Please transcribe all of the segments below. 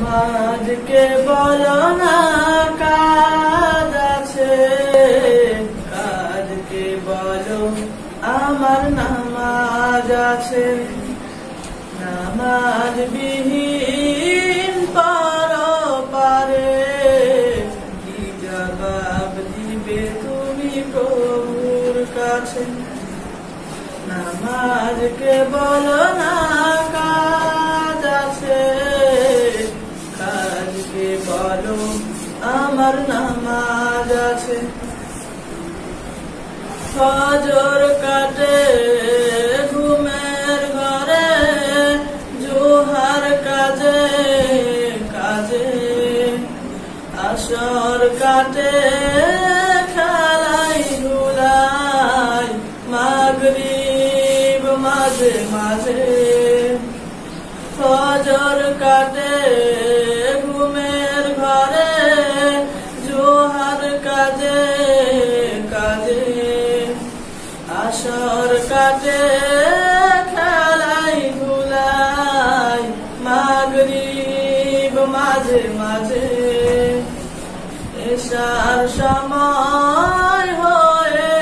নামাজকে বলো না কাজ আছে, কাজকে বলো আমার নামাজ আছে। নামাজ বিহীন পরপারে কি জবাব দিবে তুমি প্রভুর কাছে। নামাজকে বলো না কাজ আছে, কাজকে বলো আমার নামাজ আছে। ফজর কাটে ঘুমের ঘরে, জোহার কাজে কাজে, আসর কাটে খেলাই ধুলাই, মাগরিব মাঝে মাঝে। ফজর কাটে ঘুমের ঘরে, জোহার কাজে কাজে, আসর কাটে খেলাই ধুলাই, মাগরিব মাঝে মাঝে। এশার সময় হয়ে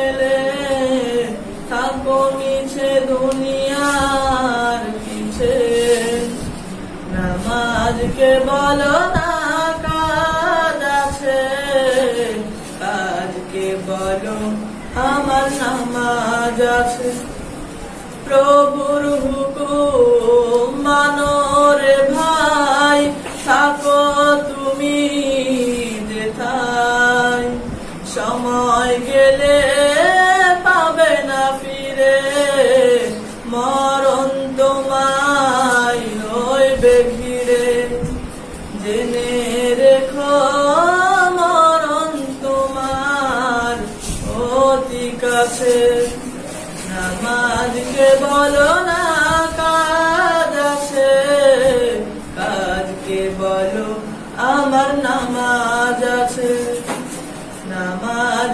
এলে থাকো মিছে দুনিয়ার পিছে। নামাজকে বলো না কাজ আছে, কাজকে বলো আমার নামাজ আছে। প্রভুর হুকুম মানো রে ভাই, থাকো তুমি যেথায়। সময় গেলে পাবে না ফিরে, মরণ তোমায় রইবে ঘিরে। জেনে রেখো মরণ তোমার অতি কাছে। নামাজকে বলো না কাজ আছে, কাজকে বলো আমার নামাজ আছে। নামাজ